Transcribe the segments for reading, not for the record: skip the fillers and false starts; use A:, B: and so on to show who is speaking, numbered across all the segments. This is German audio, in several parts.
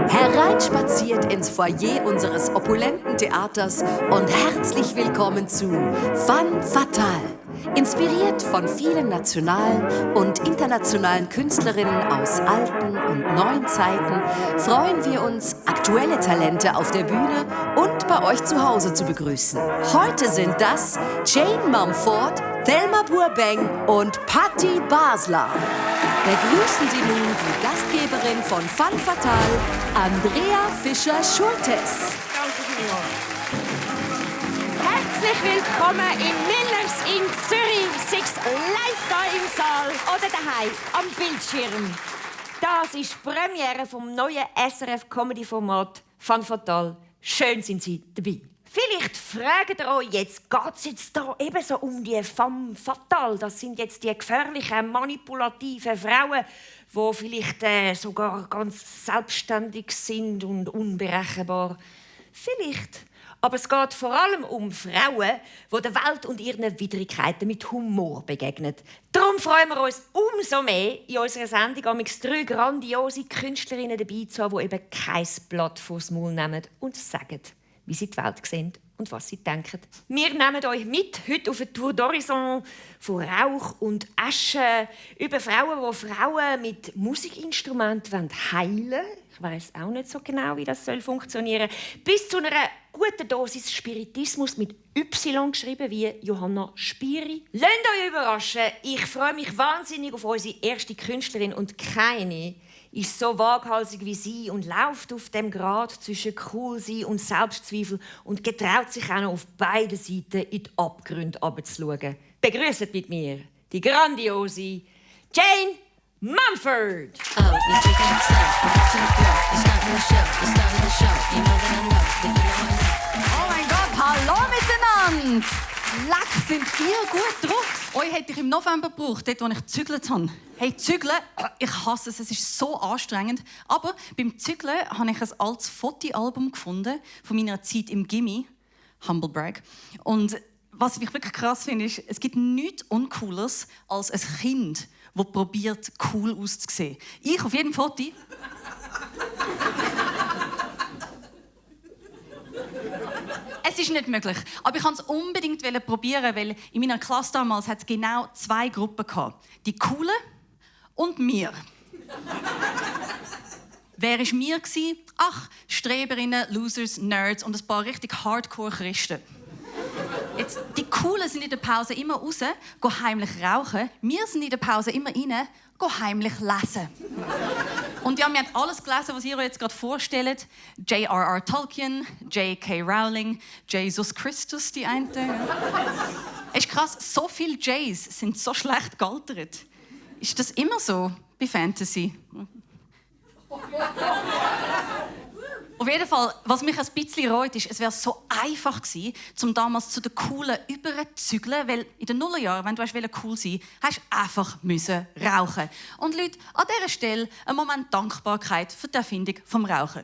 A: Hereinspaziert ins Foyer unseres opulenten Theaters und herzlich willkommen zu Femme Fatale. Inspiriert von vielen nationalen und internationalen Künstlerinnen aus alten und neuen Zeiten freuen wir uns, aktuelle Talente auf der Bühne und bei euch zu Hause zu begrüßen. Heute sind das Jane Mumford, Thelma Burbank und Patti Basler. Begrüßen Sie nun die Gastgeberin von Femme Fatale, Andrea Fischer-Schultes.
B: Herzlich willkommen in Millers in Zürich. Sechs live da im Saal oder daheim am Bildschirm. Das ist die Premiere vom neuen SRF-Comedy-Format Femme Fatale. Schön sind Sie dabei. Vielleicht fragt ihr euch, geht es jetzt da ebenso um die Femme Fatale? Das sind jetzt die gefährlichen, manipulativen Frauen, die vielleicht sogar ganz selbstständig sind und unberechenbar. Vielleicht. Aber es geht vor allem um Frauen, die der Welt und ihren Widrigkeiten mit Humor begegnen. Darum freuen wir uns umso mehr, in unserer Sendung drei grandiose Künstlerinnen dabei zu haben, die eben kein Blatt vors Maul nehmen und sagen, wie sie die Welt sehen und was sie denken. Wir nehmen euch mit heute auf eine Tour d'Horizon von Rauch und Asche über Frauen, die Frauen mit Musikinstrumenten heilen wollen. Ich weiss auch nicht so genau, wie das funktionieren soll. Bis zu einer guten Dosis Spiritismus mit Y geschrieben, wie Johanna Spiri. Lasst euch überraschen. Ich freue mich wahnsinnig auf unsere erste Künstlerin und keine ist so waghalsig wie sie und läuft auf dem Grat zwischen Coolsein und Selbstzweifel und getraut sich auch noch auf beiden Seiten in die Abgründe herabzuschauen. Begrüßt mit mir die grandiose Jane Mumford.
C: Oh, you're taking it slow. I'm watching it grow. You're starting the show. You're starting the show. You know that I know. That you know I know.
D: Oh mein Gott, hallo miteinander! Leck, sind ihr gut drauf? Euch hätte ich im November gebraucht, dort, wo ich gezügelt habe. Hey, zügeln, ich hasse es, es ist so anstrengend. Aber beim Zügeln habe ich ein altes Fotoalbum gefunden von meiner Zeit im Gimmi. Humble brag. Und was ich wirklich krass finde, ist, es gibt nichts Uncooleres als ein Kind, das probiert, cool auszusehen. Ich auf jedem Foto. Es ist nicht möglich. Aber ich wollte es unbedingt probieren, weil in meiner Klasse damals hat es genau zwei Gruppen gehabt. Die Coolen und mir. Wer war mir? Ach, Streberinnen, Losers, Nerds und ein paar richtig Hardcore-Christen. Jetzt, die Coolen sind in der Pause immer raus, gehen heimlich rauchen. Wir sind in der Pause immer rein, gehen heimlich lesen. Und ja, wir haben alles gelesen, was ihr euch jetzt gerade vorstellt. J.R.R. Tolkien, J.K. Rowling, Jesus Christus, die eine. Es ist krass, so viele J's sind so schlecht gealtert. Ist das immer so bei Fantasy? Auf jeden Fall, was mich ein bisschen reut, ist, es wäre so einfach gewesen, um damals zu den Coolen überzuzügeln, weil in den Nullerjahren, wenn du cool sein wolltest, hast du einfach rauchen. Und Leute, an dieser Stelle ein Moment Dankbarkeit für die Erfindung vom Rauchen.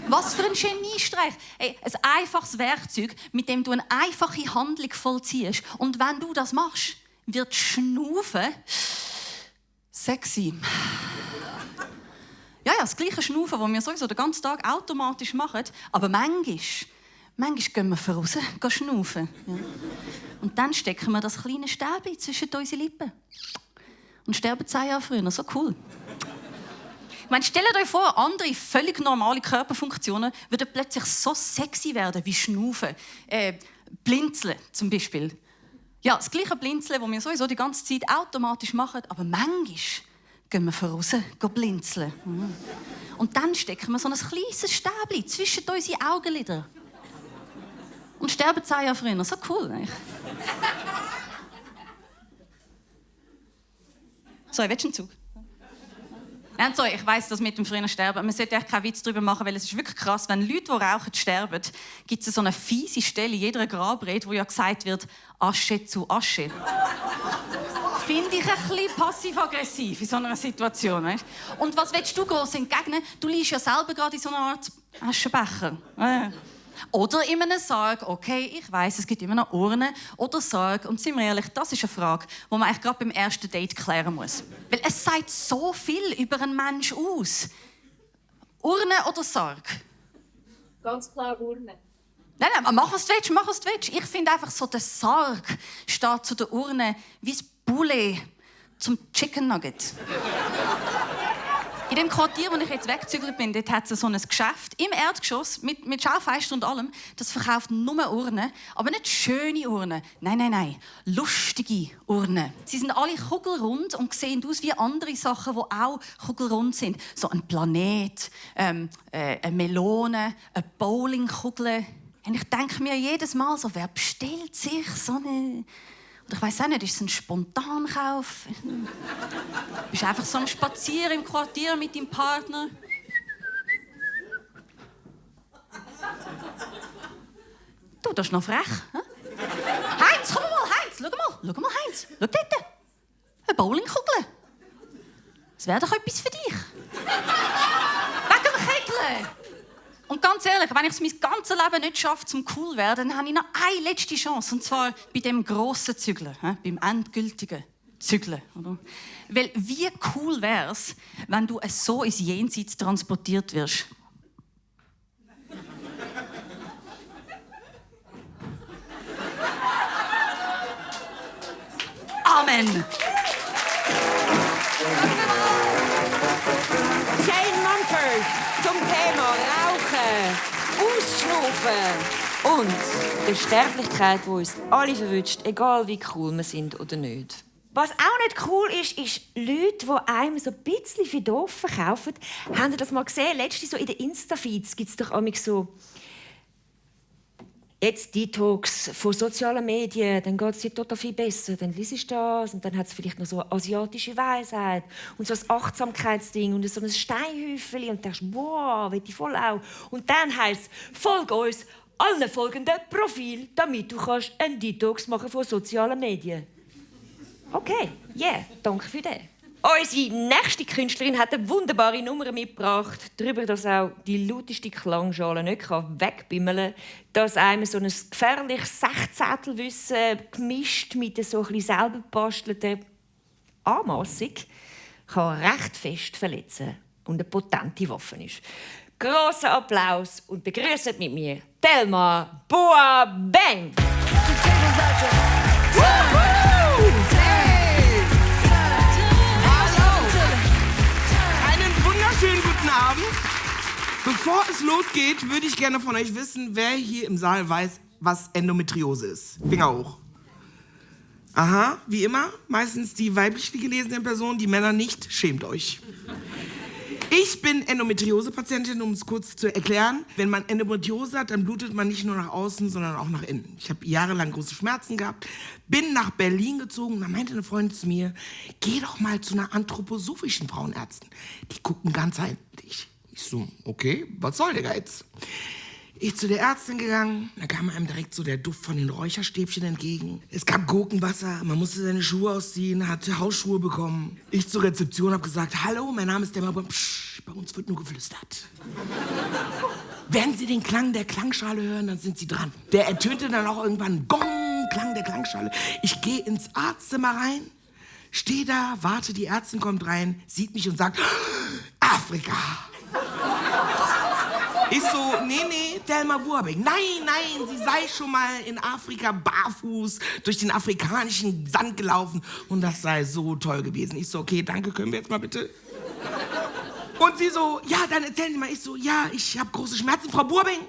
D: Was für ein Geniestreich! Hey, ein einfaches Werkzeug, mit dem du eine einfache Handlung vollziehst. Und wenn du das machst, wird Schnaufen sexy. Ja, das gleiche Schnaufen, das wir sowieso den ganzen Tag automatisch machen. Aber manchmal gehen wir voraus, gehen schnaufen. Ja. Und dann stecken wir das kleine Stäbchen zwischen unsere Lippen. Und sterben 10 Jahre früher. So cool. Ich meine, stellt euch vor, andere, völlig normale Körperfunktionen würden plötzlich so sexy werden wie Schnaufen. Blinzeln zum Beispiel. Ja, das gleiche Blinzeln, das wir sowieso die ganze Zeit automatisch machen. Aber manchmal gehen wir voraus, gehen blinzeln. Und dann stecken wir so ein kleines Stäbchen zwischen unsere Augenlider. Und sterben 10 Jahre früher. So cool, nicht? So, willst du einen Zug? Ja, so, ich weiss, dass mit dem frühen Sterben, man sollte echt keinen Witz darüber machen, weil es ist wirklich krass, wenn Leute, die rauchen, sterben, gibt es so eine fiese Stelle in jeder Grabrede, wo ja gesagt wird, Asche zu Asche. Finde ich ein bisschen passiv-aggressiv in so einer Situation. Weißt? Und was willst du groß entgegnen? Du liegst ja selber gerade in so einer Art Aschenbecher. Oder in einem Sarg. Okay, ich weiss, es gibt immer noch Urnen oder Sarg. Und sind wir ehrlich, das ist eine Frage, die man eigentlich gerade beim ersten Date klären muss. Weil es sagt so viel über einen Menschen aus. Urne oder Sarg?
E: Ganz klar Urne.
D: Nein, mach was du willst, mach was du willst. Ich finde einfach so, der Sarg steht zu der Urne wie das Poulet zum Chicken Nugget. In dem Quartier, wo ich jetzt weggezügelt bin, dort hat es so ein Geschäft im Erdgeschoss mit Schaufenster und allem. Das verkauft nur Urnen, aber nicht schöne Urnen. Nein. Lustige Urnen. Sie sind alle kugelrund und sehen aus wie andere Sachen, die auch kugelrund sind. So ein Planet, eine Melone, eine Bowlingkugel. Und ich denke mir jedes Mal so, wer bestellt sich so eine... Oder ich weiss auch nicht, ist es ein Spontankauf? Du bist einfach so am Spazieren im Quartier mit deinem Partner. Du, das ist noch frech. He? Heinz, komm mal, Heinz, schau mal, Heinz. Schau dort. Eine Bowlingkugel. Das wäre doch etwas für dich. Wegen dem Kegeln. Und ganz ehrlich, wenn ich es mein ganzes Leben nicht schaffe, zum cool zu werden, dann habe ich noch eine letzte Chance. Und zwar bei dem grossen Zügeln, beim endgültigen Zügeln. Oder? Weil wie cool wäre es, wenn du so ins Jenseits transportiert wirst? Amen!
B: Jane Mumford zum Thema Rauchen, Ausschnaufen und der Sterblichkeit, die uns alle verwünscht, egal wie cool wir sind oder nicht. Was auch nicht cool ist Leute, die einem so ein bisschen für doof verkaufen. Habt ihr das mal gesehen? Letztens so in den Insta-Feeds gibt es doch manchmal so «Jetzt Detox von sozialen Medien, dann geht es dir total viel besser, dann liest du das und dann hat es vielleicht noch so eine asiatische Weisheit und so ein Achtsamkeitsding und so ein Steinhäufchen und denkst, wow, will ich voll auch. Und dann heisst es, folge uns allen folgenden Profilen, damit du einen Detox machen von sozialen Medien. Okay, danke für das. Unsere nächste Künstlerin hat eine wunderbare Nummer mitgebracht, darüber, dass auch die lauteste Klangschale nicht wegbimmeln kann, dass einem so ein gefährliches Sechzehntelwissen gemischt mit so ein bisschen selber gebastelten Anmassung kann recht fest verletzen und eine potente Waffe ist. Grosser Applaus und begrüßt mit mir Thelma Boa-Bang!
F: Schönen guten Abend. Bevor es losgeht, würde ich gerne von euch wissen, wer hier im Saal weiß, was Endometriose ist. Finger hoch. Aha, wie immer, meistens die weiblich gelesene Person, die Männer nicht. Schämt euch. Ich bin Endometriose-Patientin, um es kurz zu erklären. Wenn man Endometriose hat, dann blutet man nicht nur nach außen, sondern auch nach innen. Ich habe jahrelang große Schmerzen gehabt, bin nach Berlin gezogen. Da meinte eine Freundin zu mir, geh doch mal zu einer anthroposophischen Frauenärztin. Die gucken ganzheitlich. Ich so, okay, was soll der Geiz? Ich zu der Ärztin gegangen, da kam einem direkt so der Duft von den Räucherstäbchen entgegen. Es gab Gurkenwasser, man musste seine Schuhe ausziehen, hatte Hausschuhe bekommen. Ich zur Rezeption habe gesagt, hallo, mein Name ist Thelma Boa-Bang. Psch, bei uns wird nur geflüstert. Wenn Sie den Klang der Klangschale hören, dann sind Sie dran. Der ertönte dann auch irgendwann, Gong, Klang der Klangschale. Ich gehe ins Arztzimmer rein, stehe da, warte, die Ärztin kommt rein, sieht mich und sagt, Afrika. Ich so, nee, Thelma Boa-Bang. Nein, sie sei schon mal in Afrika barfuß durch den afrikanischen Sand gelaufen und das sei so toll gewesen. Ich so, okay, danke, können wir jetzt mal bitte? Und sie so, ja, dann erzählen Sie mal. Ich so, ja, ich habe große Schmerzen, Frau Boa-Bang.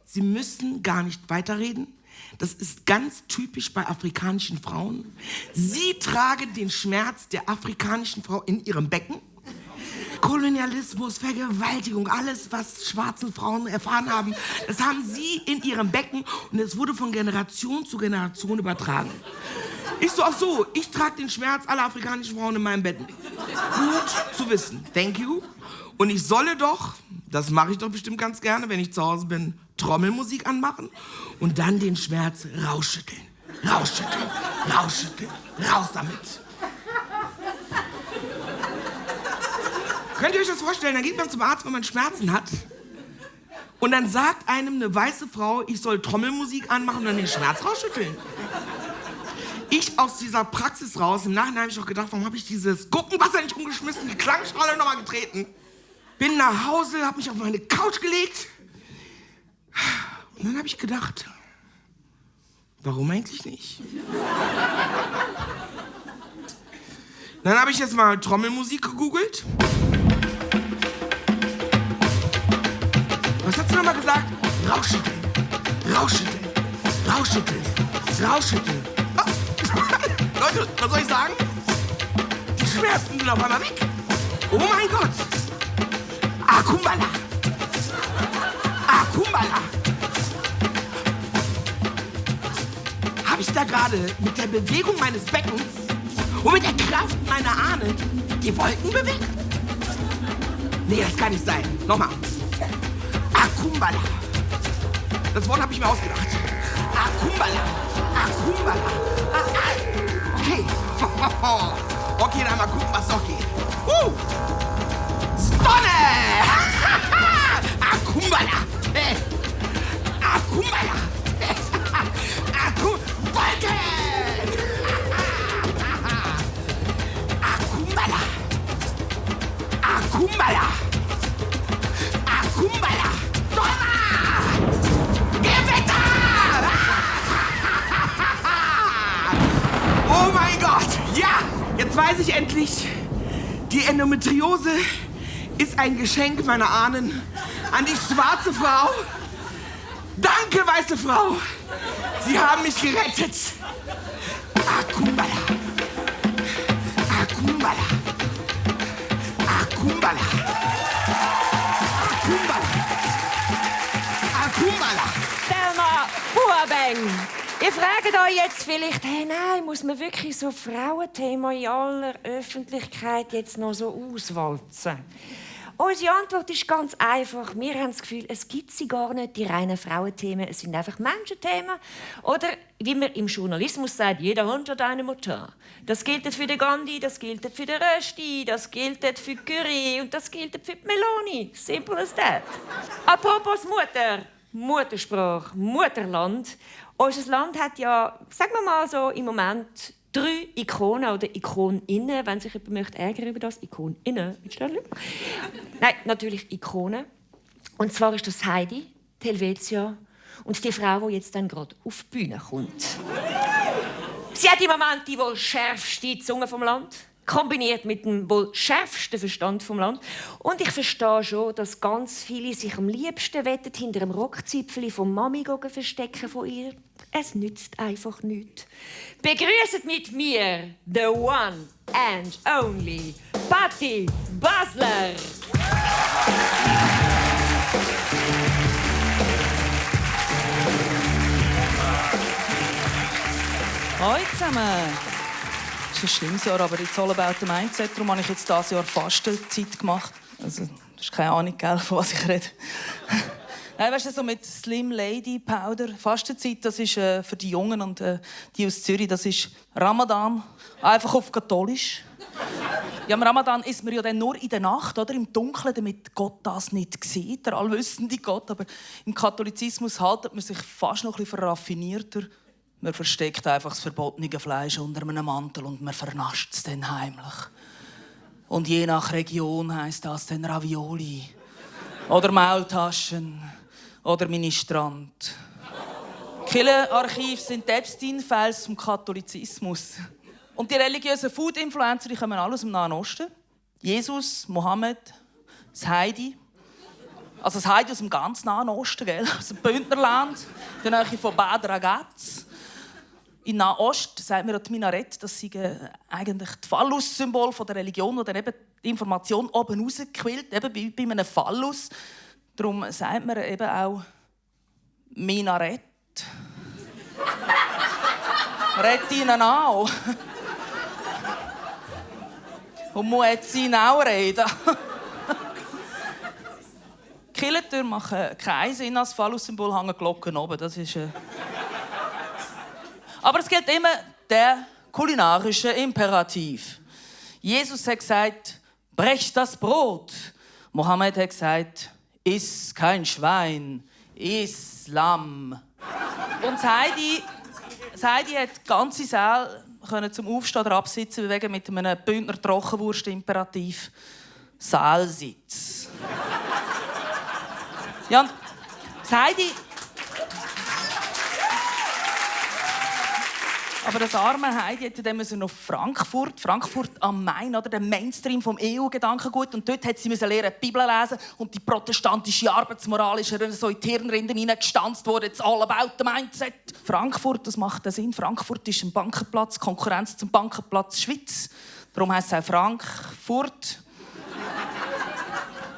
F: Sie müssen gar nicht weiterreden. Das ist ganz typisch bei afrikanischen Frauen. Sie tragen den Schmerz der afrikanischen Frau in ihrem Becken. Kolonialismus, Vergewaltigung, alles, was schwarze Frauen erfahren haben, das haben sie in ihrem Becken und es wurde von Generation zu Generation übertragen. Ich so, ach so, ich trage den Schmerz aller afrikanischen Frauen in meinem Becken. Gut zu wissen, thank you. Und ich solle doch, das mache ich doch bestimmt ganz gerne, wenn ich zu Hause bin, Trommelmusik anmachen und dann den Schmerz rausschütteln, raus damit. Könnt ihr euch das vorstellen? Dann geht man zum Arzt, wenn man Schmerzen hat. Und dann sagt einem eine weiße Frau, ich soll Trommelmusik anmachen und dann den Schmerz rausschütteln. Ich aus dieser Praxis raus, im Nachhinein habe ich auch gedacht, warum habe ich dieses Gurkenwasser nicht umgeschmissen, die Klangschale nochmal getreten. bin nach Hause, habe mich auf meine Couch gelegt. Und dann habe ich gedacht, warum eigentlich nicht? Dann habe ich jetzt mal Trommelmusik gegoogelt. Was hat sie nochmal gesagt? Rauschschütteln, Rauschschütteln, Rauschschütteln, Rauschschütteln. Oh. Leute, was soll ich sagen? Die Schmerzen sind auf einmal weg. Oh mein Gott. Akumbala. Akumbala. Habe ich da gerade mit der Bewegung meines Beckens und mit der Kraft meiner Ahnen die Wolken bewegt? Nee, das kann nicht sein. Nochmal. Akumbala. Das Wort habe ich mir ausgedacht. Akumbala. Akumbala. Okay. Okay, dann mal gucken, was noch geht. Sonne! Akumbala. Akumbala. Wolken! Akumbala. Akumbala. Akumbala. Donner! Gewitter! Oh mein Gott! Ja! Jetzt weiß ich endlich, die Endometriose ist ein Geschenk meiner Ahnen an die schwarze Frau. Danke, weiße Frau! Sie haben mich gerettet! Akumbala! Akumbala! Akumbala! Akumbala! Akumbala!
B: Thelma Buabeng, ihr fragt euch jetzt vielleicht, hey, nein, muss man wirklich so Frauenthema in aller Öffentlichkeit jetzt noch so auswalzen? Unsere Antwort ist ganz einfach. Wir haben das Gefühl, es gibt sie gar nicht, die reinen Frauenthemen. Es sind einfach Menschenthemen. Oder, wie man im Journalismus sagt, jeder Hund hat einen Motor. Das gilt für den Gandhi, das gilt für den Rösti, das gilt für die Curie und das gilt für die Meloni. Simple as that. Apropos Mutter, Muttersprache, Mutterland. Unser Land hat ja, sagen wir mal so, im Moment 3 Ikonen oder Ikoninnen, wenn sich jemand möchte ärgern über das. Ikoninnen, mit Sternchen. Nein, natürlich Ikonen. Und zwar ist das Heidi, die Helvetia und die Frau, die jetzt dann gerade auf die Bühne kommt. Sie hat im Moment die wohl schärfste Zunge vom Land, kombiniert mit dem wohl schärfsten Verstand vom Land. Und ich verstehe schon, dass ganz viele sich am liebsten hinter dem Rockzipfel von Mami verstecken von ihr. Es nützt einfach nichts. Begrüßt mit mir the one and only Patti Basler.
G: Hallo zusammen. Es ist ein schlimmes Jahr, aber it's all about the mindset. Darum habe ich jetzt dieses Jahr Fastenzeit gemacht. Also, das ist keine Ahnung, von was ich rede. Nein, weißt du, so mit Slim Lady Powder. Fastenzeit, das ist für die Jungen und die aus Zürich, das ist Ramadan. Einfach auf katholisch. Ja, am Ramadan isst man ja dann nur in der Nacht, oder? Im Dunkeln, damit Gott das nicht sieht, der allwissende Gott. Aber im Katholizismus haltet man sich fast noch ein bisschen raffinierter. Man versteckt einfach das verbotene Fleisch unter einem Mantel und man vernascht es dann heimlich. Und je nach Region heisst das dann Ravioli. Oder Maultaschen. Oder Ministrant. Kirchenarchive sind die Epstein-Files zum Katholizismus. Und die religiösen Food-Influencer kommen alle aus dem Nahen Osten. Jesus, Mohammed, das Heidi. Also das Heidi aus dem ganz Nahen Osten, gell? Aus dem Bündnerland, in der Nähe von Bad Ragaz. In Nahen Ost sagt man die Minarett, das sei eigentlich das Phallus-Symbol der Religion, wo dann eben die Information oben rausquillt, eben bei einem Phallus. Darum sagt man eben auch Minarett. Rett ihnen auch. Und Muezzin auch reden. Die Kirchentüren machen keinen Sinn, als Phallus-Symbol hängen Glocken oben. Das ist, Aber es gilt immer der kulinarische Imperativ. Jesus hat gesagt, brecht das Brot. Mohammed hat gesagt, iss kein Schwein, iss Lamm. Und das Heidi hat die ganze Saal zum Aufstehen oder Absitzen bewegen mit einem Bündner Trockenwurst-Imperativ. Saalsitz. Ja, und das Heidi... Aber das arme Heidi hätte dann nach Frankfurt am Main, oder der Mainstream vom EU-Gedankengut. Und dort musste sie lernen, die Bibel lesen und die protestantische Arbeitsmoral ist ihr so in die Hirnrinden hineingestanzt worden. It's all about the mindset. Frankfurt, das macht den Sinn. Frankfurt ist ein Bankenplatz, Konkurrenz zum Bankenplatz Schweiz. Darum heisst es auch Frankfurt.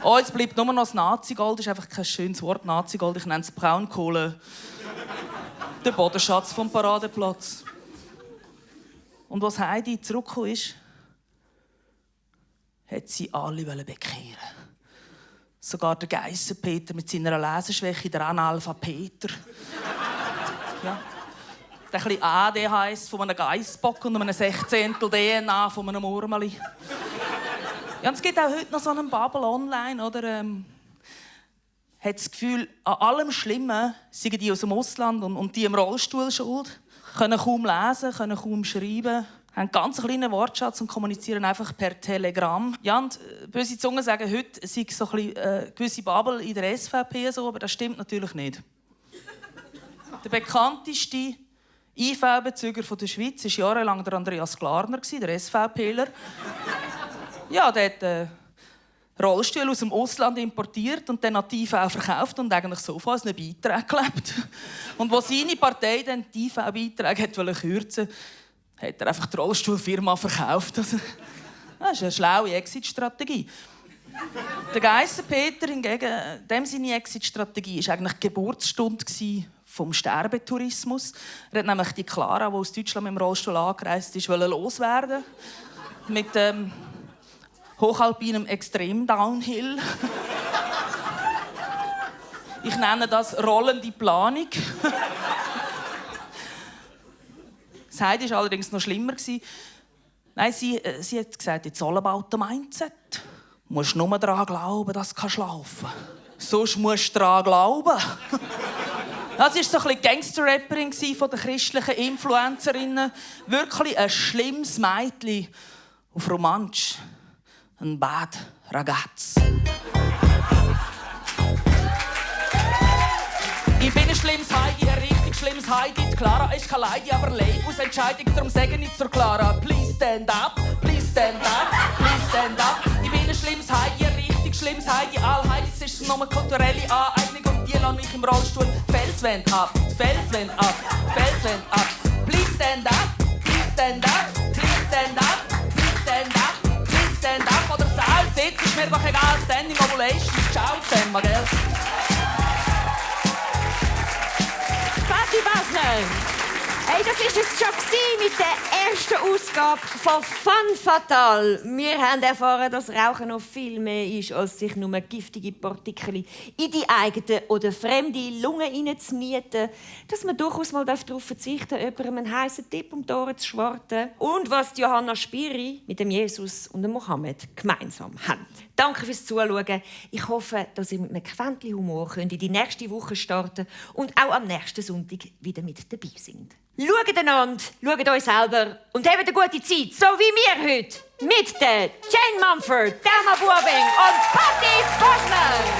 G: Oh, jetzt bleibt nur noch das Nazigold. Das ist einfach kein schönes Wort, Nazigold. Ich nenne es Braunkohle. Der Bodenschatz vom Paradeplatz. Und als Heidi zurückgekommen ist, hat sie alle bekehren. Sogar der Geissenpeter mit seiner Leseschwäche, der Analphabeter. Ja. Der ein bisschen ADHS von einem Geissbock und einem 16. DNA von einem Murmeli. Ja, und es gibt auch heute noch so einen Bubble online, oder? Hat das Gefühl, an allem Schlimmen sind die aus dem Ausland und die im Rollstuhl schuld. Können kaum lesen, können kaum schreiben, haben einen ganz kleinen Wortschatz und kommunizieren einfach per Telegramm. Ja, und böse Zungen sagen, heute sei so ein bisschen, gewisse Bubble in der SVP so, aber das stimmt natürlich nicht. Der bekannteste IV-Bezüger der Schweiz war jahrelang der Andreas Glarner, der SVPler. Ja, der hat Rollstuhl aus dem Ausland importiert und dann an die IV verkauft und eigentlich so von einem Beitrag gelebt. Und als seine Partei dann die IV-Beiträge kürzen wollte, hat er einfach die Rollstuhlfirma verkauft. Das ist eine schlaue Exit-Strategie. Der Geissenpeter hingegen, seine Exit-Strategie war eigentlich die Geburtsstunde vom Sterbetourismus. Er hat nämlich die Clara, die aus Deutschland mit dem Rollstuhl angereist ist, loswerden. Mit hochalpinem Extrem-Downhill. Ich nenne das rollende Planung. Das Heidi war allerdings noch schlimmer. Nein, sie hat gesagt, it's all about the mindset. Du musst nur daran glauben, dass du laufen kannst. Sonst musst du daran glauben. Das war so ein bisschen Gangster-Rapperin von den christlichen Influencerinnen. Wirklich ein schlimmes Mädchen auf Romansch. Ein Bad Ragaz. Ich bin ein schlimmes Heidi, ein richtig schlimmes Heidi. Die Clara ist keine Lady, aber Labelsentscheidung. Darum sage ich zur Clara, please stand up, please stand up, please stand up. Ich bin ein schlimmes Heidi, ein richtig schlimmes Heidi. All Heidis ist nur eine kulturelle Aneignung und die lassen mich im Rollstuhl Felswand ab, Felswand ab, Felswand ab. Please stand up, please stand up, please stand up, please stand up. Stand-up oder Saalsitz, ist mir doch egal. Standing Ovulation, ciao zusammen, gell?
B: Patti Basler! Hey, das war es schon mit der ersten Ausgabe von Fun Fatal. Wir haben erfahren, dass Rauchen noch viel mehr ist, als sich nur giftige Partikel in die eigene oder fremde Lunge hineinzumieten. Dass man durchaus mal darauf verzichten darf, jemandem einen heissen Tipp um die Ohren zu schwarten. Und was Johanna Spiri mit dem Jesus und dem Mohammed gemeinsam haben. Danke fürs Zuschauen. Ich hoffe, dass ihr mit einem Quäntchen Humor in die nächste Woche starten und auch am nächsten Sonntag wieder mit dabei sind. Schaut einander, schaut euch selber und habt eine gute Zeit, so wie wir heute, mit der Jane Mumford, Thelma Buabing und Patti Basler.